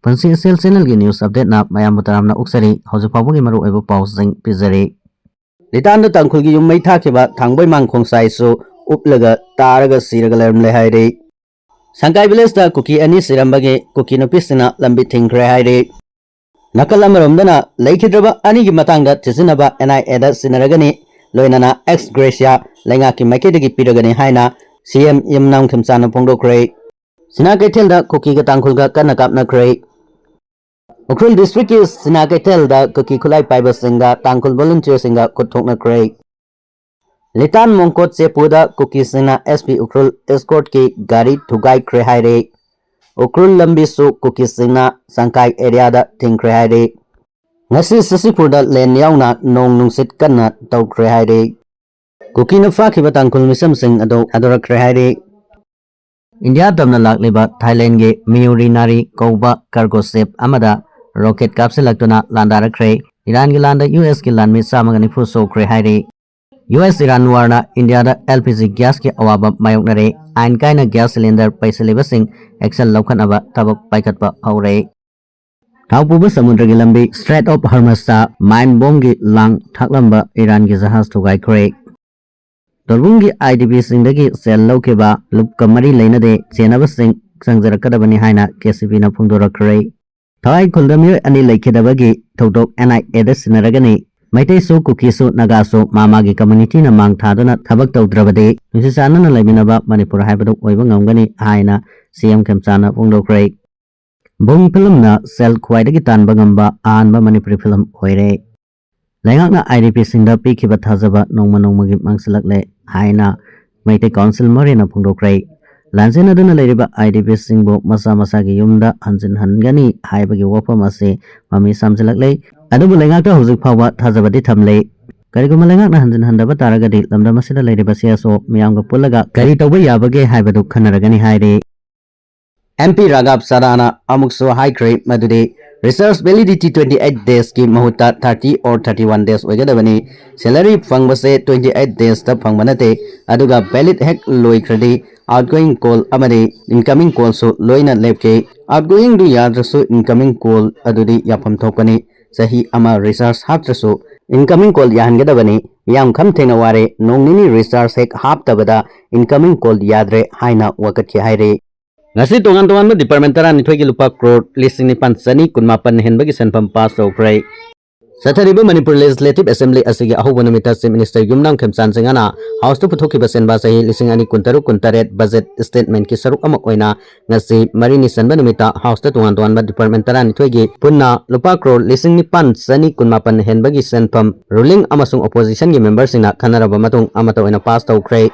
पंसी cell channel की news update ना मयाम मुतारामना उक्सरी हौजिक फाउबगी मरु ओइबो पाउसिंग पिजरी लितान तंखुल की युम मै थाखिबा थांगबै मांखोंसाइसु उपलगा तारगा सिरगा लेरमले हाइरे संकाई विलेज दा कुकी अनि सिरमबगे कुकी नुपिसना लंबी थिंग्रे हाइरे नकल अमरमदना लैखिद्रबा अनि की मतंगा थिजिन्नaba NIAda सिनरगनी लोइनना एक्स ग्रेसिया लैंगा की मैकेदगी पिरगनी हाइना CM यमनाम खमसाना फोंदोक्रे सिना कैथेलदा कुकी का तांखुलगा कन्ना कापनक्रे उखरुल डिस्ट्रिक्ट की सिना कैथेलदा कुकी खुलाई पाइबा सिंगा तांखुल वॉलंटियर सिंगा खुथोकनक्रे लितान मोंकोट चेपुदा कुकी सिना SP उखरुल एस्कॉर्ट की गाड़ी थुगाई क्रे हाइरे उखरुल लंबी सु कुकी सिना संकाई एरिया दा थिंक्रे हाइरे ngasi sasipuda len yauna nong nungsit kanna tawkre haire kuki na fakhiba tangkhul misam sing adorakre haire India tamna lakliba Thailand ge Miyuri nari kouba cargo ship amada rocket kapsilaktuna landarakre Iran gi landa US gi landmi samagani phusokre haire US Iran warna India da LPG gas ki awaba mayoknare ain kaina gas cylinder paisaliba sing action laukhanaba tabak paikatpa haure Taupuba samudra ki lambi Strait of Hormuz ta mine bomb ki lang thaklamba Iran ki jahaz thugai khre Tolbung ki IDP singdagi sel lokeba lup kamari leinade chenaba sing sangjarakadabani haina KCP na phungdorakre Thai khuldami ani laikhidabagi thodok NIAda sinaragani Maitai su Kuki su Naga su mama ki community na mang thaduna thabak tawdrabade nusisana na laiminaba Manipur haibadu oiba ngamgani haina CM Kemsana phungdokre Bong film na sel khwaidagi tanba ngamba anba Manipuri film oire Laingak na IDP singda pikhiba thajaba nongma nongmagi mangsilakle haina Maite Council mari na phungdokre Lansena duna leiriba IDP singbo masa masa gi yumda hanjin hangani haibagi wafam ase mami samjilakle adubu laingak ta hujik phawa thajabadi thamle Kariguma laingak na hanjin handaba taragadi lamda masida leiriba siaso miyamga pullaga kari tawba yabage haibadu khanaragani haire MP Raghav Sarana Amukso High Grade Madudi Research Validity 28 days की महुता 30 or 31 days ओइगदबनी salary फंगबसे 28 days तब फंगबनते अदुगा valid हेक लोइख्रदी outgoing call अमदे incoming call सो लोइना लेपके outgoing दु याद्रसो incoming call अदुदी याफम थोकनी सही अमा research हापत्रसो incoming call याहनगदबनी याम खम थेना वारे नोंगनिनी research Keck हापतबदा incoming call याद्रे हाइना वकत हाइरे ngasi tongan department tara ni thoigi lupa crore listing ni pansani kunmapan henbagi senpam pass tawkrai Sathariba Manipur Legislative Assembly asigi ahoba numita Chief Minister Yumnam Khemchan Singana House to puthoki basenba sahi lising ani kuntaru kuntaret budget statement ki saruk amak oina ngasi marini sanba numita House ta tongan department tara ni thoigi punna lupa crore lising ni pansani kunmapan henbagi senpam ruling amasung opposition gi members sina khanaraba matung amata oina pass tawkrai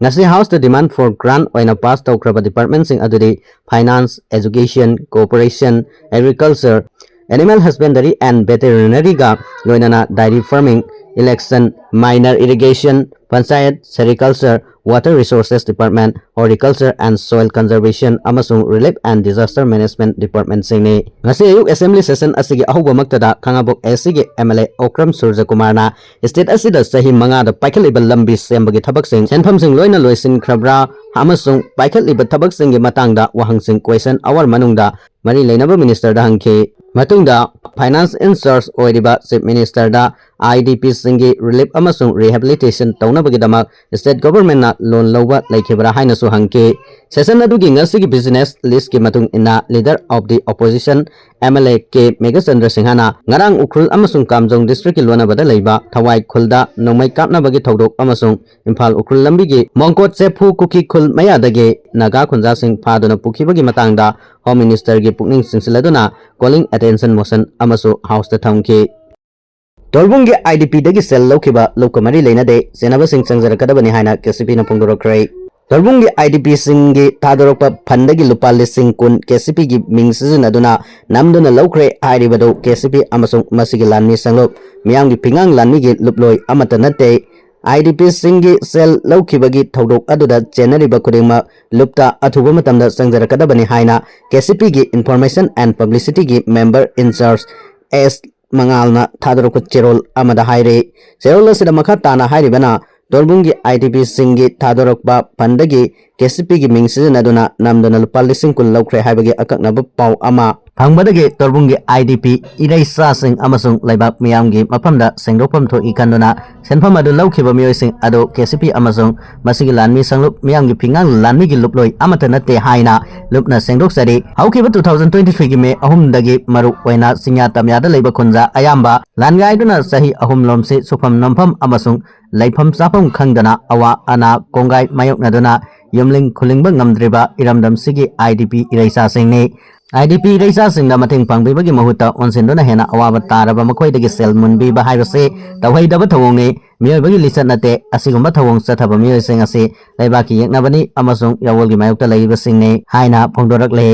Ngasi House the demand for grant oina pass tawkraba department sing adudi finance, education, cooperation, agriculture, animal husbandry and veterinary ga loinana dairy farming, election, minor irrigation, panchayat, sericulture, water resources department, horticulture and soil conservation amasung relief and disaster management department singni ngasi ayuk assembly session asigi ahuba maktada khangabok asigi MLA Okram Surja Kumarna state asida sahi manga da paikhalibal lambi sembagi thabak sing senpham sing loina loisin khrabra amasung paikhalibal thabak sing gi matangda wahang sing question hour manungda mari leinaba minister da hangke matungda finance in charge oiriba chief minister da IDP singi relief amasung rehabilitation taunabagi damak state government na loan loba laikhibra haina su hangke session adugi ngasigi business list ki matung ina leader of the opposition MLA K Megachandra Singhana ngarang ukrul amasung kamjong district ki lona bada leiba thawai khulda nomai kapna bagi thodok amasung imphal ukrul lambi gi mongkot sefu kuki khul mayadage naga khunja sing phaduna pukhibagi matangda home minister gi pukning singsiladuna calling attention motion amasu house ta thamki Tolbung gi IDP dagi sel lokiba lokamari leinade senaba sing sangjarakadabani haina KCP na phungdorokrai Tolbung gi IDP singi thadorokpa phandagi lupa lising kun KCP gi mingsijin aduna namduna lokre hairibado KCP amasung masigi lanni sanglop miyam gi pingang lanni gi luploi amata natte IDP singi sel lokibagi thodok aduda chenariba khudingma lupta athuba matamda sangjarakadabani haina KCP gi information and publicity gi member in charge as mangalna thadorok cherol amada haire cherol asida makha tana hairibana Tolbung gi IDP singi thadorokba pandagi KCP gi mingsijin aduna namdona lupa lising kun lokre haibagi akaknaba pau ama ꯐꯪꯕꯗꯒꯤ ꯇꯣꯔꯕꯨꯡꯒꯤ IDP ꯏꯔꯩꯆꯥꯁꯤꯡ ꯑꯃꯁꯨꯡ ꯂꯩꯕꯥꯛ ꯃꯤꯌꯥꯝꯒꯤ ꯃꯐꯝꯗ ꯁꯦꯡꯗꯣꯛꯐꯝ ꯊꯣꯛꯏ ꯈꯟꯗꯨꯅ ꯁꯦꯟꯐꯝ ꯑꯗꯨ ꯂꯧꯈꯤꯕ ꯃꯤꯑꯣꯏꯁꯤꯡ ꯑꯗꯨ KCP ꯑꯃꯁꯨꯡ ꯃꯁꯤꯒꯤ ꯂꯥꯟꯃꯤ ꯁꯪꯂꯨꯞ ꯃꯤꯌꯥꯝꯒꯤ ꯐꯤꯉꯥꯡ ꯂꯥꯟꯃꯤꯒꯤ ꯂꯨꯞꯂꯣꯏ ꯑꯃꯠꯇ ꯅꯠꯇꯦ ꯍꯥꯏꯅ ꯂꯨꯞꯅ ꯁꯦꯡꯗꯣꯛꯆꯔꯤ ꯍꯧꯈꯤꯕ 2023ꯒꯤ ꯃꯦ 3ꯗꯒꯤ ꯃꯔꯨ ꯑꯣꯏꯅ ꯆꯤꯡꯌꯥ ꯇꯝꯌꯥꯗ ꯂꯩꯕ ꯈꯨꯟꯖꯥ ꯑꯌꯥꯝꯕ ꯂꯥꯟꯒꯥꯏꯗꯨꯅ ꯆꯍꯤ 3 ꯂꯣꯝꯁꯤ ꯁꯨꯐꯝ ꯅꯣꯝꯐꯝ ꯑꯃꯁꯨꯡ ꯂꯩꯐꯝ ꯆꯥꯐꯝ ꯈꯪꯗꯅ ꯑꯋꯥ ꯑꯅꯥ ꯀꯣꯡꯒꯥꯏ ꯃꯥꯌꯣꯛꯅꯗꯨꯅ ꯌꯨꯝꯂꯤꯡ ꯈꯨꯂꯤꯡꯕ ꯉꯝꯗ꯭ꯔꯤꯕ ꯏꯔꯝꯗꯝꯁꯤꯒꯤ IDP ꯏꯔꯩꯆꯥꯁꯤꯡꯅꯤ IDP इरैचासिंगना मतेंग पांगबिबगी महुता ओनसिंदुना हेना अवाबा तारबा मखोइदगी सेल मुनबीबा हाइबसे तवहैदबा थवोंगनी मियोइबगी लिचत नते असिगुंबा थवोंग चथबा मियोइसिंग असी लेबाकी येकनाबनी अमसुंग यावोलगी मायोक्ता लैबसिंगने हाइना फोंदोरकले